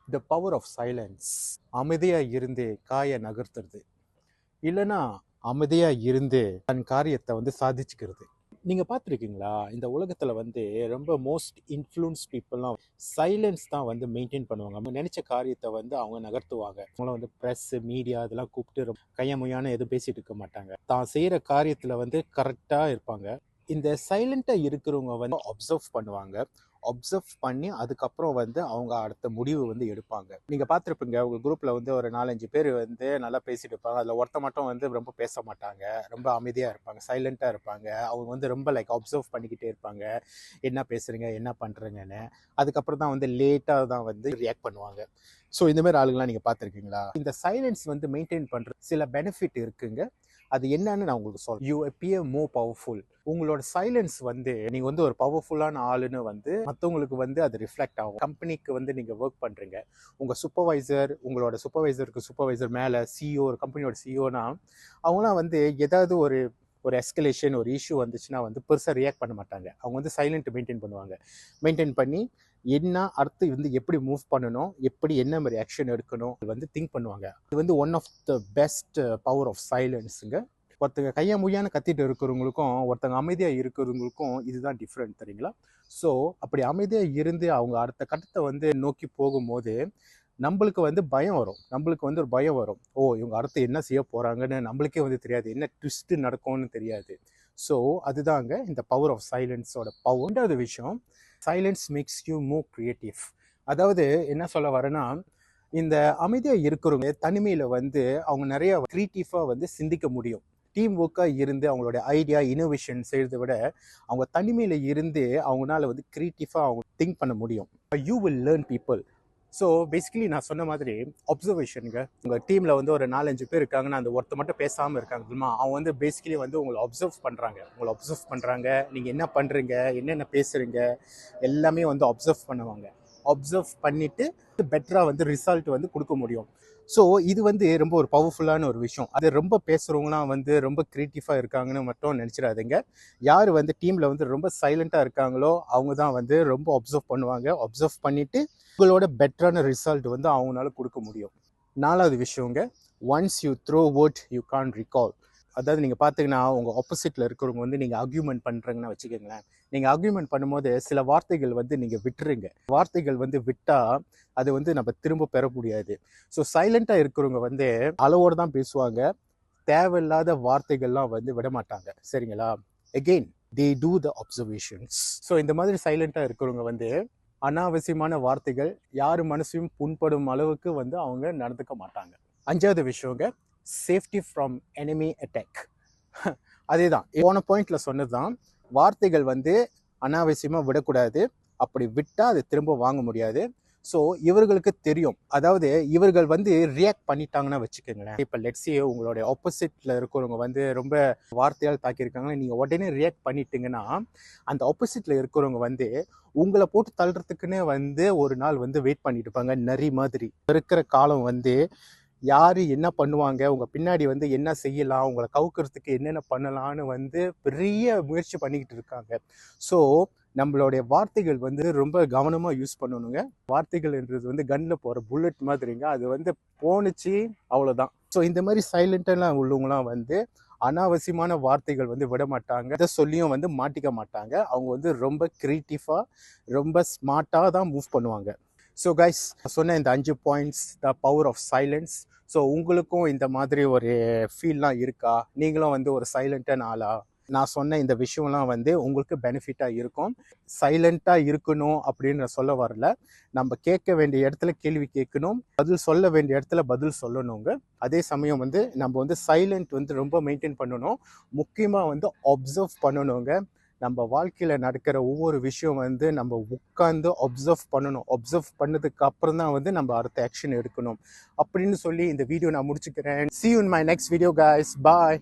The power of silence. அமைதியா இருந்து காயை நகர்த்துறது, இல்லைன்னா அமைதியா இருந்து தன் காரியத்தை வந்து சாதிச்சுக்கிறது. நீங்க பார்த்துருக்கீங்களா, இந்த உலகத்துல வந்து ரொம்ப மோஸ்ட் இன்ஃப்ளூயன்ஸ் பீப்புள்லாம் சைலன்ஸ் தான் வந்து மெயின்டைன் பண்ணுவாங்க. அவங்க நினைச்ச காரியத்தை வந்து அவங்க நகர்த்துவாங்க. அவங்கள வந்து ப்ரெஸ் மீடியா இதெல்லாம் கூப்பிட்டு கையமுயான எதுவும் பேசிட்டு இருக்க மாட்டாங்க. தான் செய்யற காரியத்துல வந்து கரெக்டா இருப்பாங்க. இந்த சைலண்டா இருக்கிறவங்க வந்து அப்சர்வ் பண்ணுவாங்க. அப்சர்வ் பண்ணி அதுக்கப்புறம் வந்து அவங்க அடுத்த முடிவு வந்து எடுப்பாங்க. நீங்க பார்த்துருப்பீங்க, உங்க குரூப்ல வந்து ஒரு 4-5 பேர் வந்து நல்லா பேசிட்டு இருப்பாங்க. அதுல ஒருத்த மட்டும் வந்து ரொம்ப பேச மாட்டாங்க, ரொம்ப அமைதியா இருப்பாங்க, சைலண்டா இருப்பாங்க. அவங்க வந்து ரொம்ப அப்சர்வ் பண்ணிக்கிட்டே இருப்பாங்க, என்ன பேசுறீங்க என்ன பண்றீங்கன்னு. அதுக்கப்புறம் தான் வந்து லேட்டா தான் வந்து ரியாக்ட் பண்ணுவாங்க. ஸோ இந்த மாதிரி ஆளுங்களாம் நீங்க பார்த்துருக்கீங்களா? இந்த சைலன்ஸ் வந்து மெயின்டைன் பண்ற சில பெனிஃபிட் இருக்குங்க. அது என்னன்னு நான் உங்களுக்கு சொல்றேன். You appear more powerful. உங்களோட சைலன்ஸ் வந்து நீங்க வந்து ஒரு பவர்ஃபுல்லான ஆளுன்னு வந்து மற்றவங்களுக்கு வந்து அது ரிஃப்ளெக்ட் ஆகும். கம்பெனிக்கு வந்து நீங்க ஒர்க் பண்றீங்க, உங்க சூப்பர்வைசர், உங்களோட சூப்பர்வைசர் மேல சிஇஓ, ஒரு கம்பெனியோட சிஇஓனா அவங்களாம் வந்து ஏதாவது ஒரு ஒரு எஸ்கலேஷன், ஒரு இஷ்யூ வந்துச்சுன்னா வந்து பெருசாக ரியாக்ட் பண்ண மாட்டாங்க. அவங்க வந்து சைலண்ட் மெயின்டைன் பண்ணுவாங்க. மெயின்டைன் பண்ணி என்ன அடுத்து வந்து எப்படி மூவ் பண்ணணும், எப்படி என்ன மாதிரி ஆக்ஷன் எடுக்கணும் வந்து திங்க் பண்ணுவாங்க. இது வந்து one of the best power of சைலன்ஸுங்க. ஒருத்தங்க கையா முய்யான்னு கத்திட்டு இருக்கிறவங்களுக்கும் ஒருத்தங்க அமைதியாக இருக்கிறவங்களுக்கும் இதுதான் டிஃப்ரெண்ட், தெரியுங்களா? ஸோ அப்படி அமைதியாக இருந்து அவங்க அடுத்த கட்டத்தை வந்து நோக்கி போகும்போது நம்மளுக்கு வந்து பயம் வரும். நம்மளுக்கு வந்து ஒரு பயம் வரும். ஓ, இவங்க அடுத்து என்ன செய்ய போகிறாங்கன்னு நம்மளுக்கே வந்து தெரியாது, என்ன ட்விஸ்ட்டு நடக்கும்னு தெரியாது. ஸோ அதுதாங்க இந்த பவர் ஆஃப் சைலன்ஸோட பவர். ரெண்டாவது விஷயம், silence makes you move creative. அதாவது என்ன சொல்ல வரேன்னா, இந்த அமைதியாக இருக்கிறவங்க தனிமையில் வந்து அவங்க நிறைய கிரியேட்டிவாக வந்து சிந்திக்க முடியும். டீம் ஒர்க்காக இருந்து அவங்களோட ஐடியா இனோவேஷன் செய்கிறத விட அவங்க தனிமையில் இருந்து அவங்களால வந்து கிரியேட்டிவாக அவங்க திங்க் பண்ண முடியும். You will learn people. So basically நான் சொன்ன மாதிரி அப்சர்வேஷனுங்க. உங்கள் டீமில் வந்து ஒரு 4-5 பேர் இருக்காங்கன்னா அந்த ஒருத்த மட்டும் பேசாமல் இருக்காங்க தெரியுமா, அவங்க வந்து பேசிக்கலி வந்து உங்களை அப்சர்வ் பண்ணுறாங்க. நீங்கள் என்ன பண்ணுறீங்க, என்னென்ன பேசுகிறீங்க, எல்லாமே வந்து அப்சர்வ் பண்ணுவாங்க. அப்சர்வ் பண்ணிவிட்டு பெட்டராக வந்து ரிசல்ட் வந்து கொடுக்க முடியும். ஸோ இது வந்து ரொம்ப ஒரு பவர்ஃபுல்லான ஒரு விஷயம். அது ரொம்ப பேசுகிறவங்களாம் வந்து ரொம்ப க்ரியேட்டிவாக இருக்காங்கன்னு மட்டும் நினச்சிடாதீங்க. யார் வந்து டீமில் வந்து ரொம்ப சைலண்ட்டாக இருக்காங்களோ அவங்க தான் வந்து ரொம்ப அப்சர்வ் பண்ணுவாங்க. அப்சர்வ் பண்ணிவிட்டு உங்களோட பெட்டரான ரிசல்ட் வந்து அவங்களால கொடுக்க முடியும். 4வது விஷயங்க, once you throw word you can recall. அதாவது நீங்கள் பார்த்தீங்கன்னா உங்கள் ஆப்போசிட்டில் இருக்கிறவங்க வந்து நீங்கள் ஆர்கியூமெண்ட் பண்ணுறீங்கன்னா வச்சுக்கோங்களேன். நீங்கள் ஆர்கியூமெண்ட் பண்ணும்போது சில வார்த்தைகள் வந்து நீங்கள் விட்டுருங்க. வார்த்தைகள் வந்து விட்டால் அது வந்து நம்ம திரும்ப பெற முடியாது. ஸோ சைலண்ட்டாக இருக்கிறவங்க வந்து அளவோடு தான் பேசுவாங்க. தேவையில்லாத வார்த்தைகள்லாம் வந்து விட மாட்டாங்க, சரிங்களா? Again they do the observations. So இந்த மாதிரி சைலண்ட்டாக இருக்கிறவங்க வந்து அனாவசியமான வார்த்தைகள் யார் மனசையும் புண்படும் அளவுக்கு வந்து அவங்க நடந்துக்க மாட்டாங்க. 5வது விஷயங்க, சேஃப்டி ஃப்ரம் எனிமி அட்டாக். அதே தான் போன பாயிண்ட்ல சொன்னது தான். வார்த்தைகள் வந்து அனாவசியமாக விடக்கூடாது. அப்படி விட்டால் அது திரும்ப வாங்க முடியாது. ஸோ இவர்களுக்கு தெரியும். அதாவது இவர்கள் வந்து ரியாக்ட் பண்ணிட்டாங்கன்னா வச்சுக்கோங்களேன். இப்போ லெட்ஸே உங்களுடைய ஆப்போசிட்டில் இருக்கிறவங்க வந்து ரொம்ப வார்த்தையால் தாக்கியிருக்காங்கன்னா நீங்கள் உடனே ரியாக்ட் பண்ணிட்டீங்கன்னா அந்த ஆப்போசிட்டில் இருக்கிறவங்க வந்து உங்களை போட்டு தள்ளுறதுக்குன்னே வந்து ஒரு நாள் வந்து வெயிட் பண்ணிட்டு இருப்பாங்க, நரி மாதிரி. இருக்கிற காலம் வந்து யார் என்ன பண்ணுவாங்க, உங்கள் பின்னாடி வந்து என்ன செய்யலாம், உங்களை கவுக்கிறதுக்கு என்னென்ன பண்ணலான்னு வந்து பெரிய முயற்சி பண்ணிக்கிட்டு இருக்காங்க. ஸோ நம்மளுடைய வார்த்தைகள் வந்து ரொம்ப கவனமாக யூஸ் பண்ணணுங்க. வார்த்தைகள்ன்றது வந்து கன்னில் போகிற புல்லட் மாதிரிங்க. அது வந்து போணுச்சு அவ்வளோதான். ஸோ இந்த மாதிரி சைலண்டெல்லாம் உள்ளவங்களாம் வந்து அனாவசியமான வார்த்தைகள் வந்து விட மாட்டாங்க. இதை சொல்லியும் வந்து மாட்டிக்க மாட்டாங்க. அவங்க வந்து ரொம்ப கிரியேட்டிவாக ரொம்ப ஸ்மார்ட்டாக தான் மூவ் பண்ணுவாங்க. ஸோ கைஸ், சொன்ன இந்த 5 points the power of silence. So உங்களுக்கும் இந்த மாதிரி ஒரு ஃபீல்லாம் இருக்கா? நீங்களும் வந்து ஒரு சைலண்ட்டான ஆளா? நான் சொன்ன இந்த விஷயம்லாம் வந்து உங்களுக்கு பெனிஃபிட்டாக இருக்கும். சைலண்ட்டாக இருக்கணும் அப்படின்னு சொல்ல வரல. நம்ம கேட்க வேண்டிய இடத்துல கேள்வி கேட்கணும், பதில் சொல்ல வேண்டிய இடத்துல பதில் சொல்லணுங்க. அதே சமயம் வந்து நம்ம வந்து சைலண்ட் வந்து ரொம்ப மெயின்டைன் பண்ணணும். முக்கியமாக வந்து அப்சர்வ் பண்ணணுங்க. நம்ம வாழ்க்கையில் நடக்கிற ஒவ்வொரு விஷயம் வந்து நம்ம உட்காந்து அப்சர்வ் பண்ணணும். அப்சர்வ் பண்ணதுக்கு அப்புறம் தான் வந்து நம்ம அடுத்த ஆக்ஷன் எடுக்கணும் அப்படின்னு சொல்லி இந்த வீடியோ நான் முடிச்சுக்கிறேன். See you in my next video guys. Bye.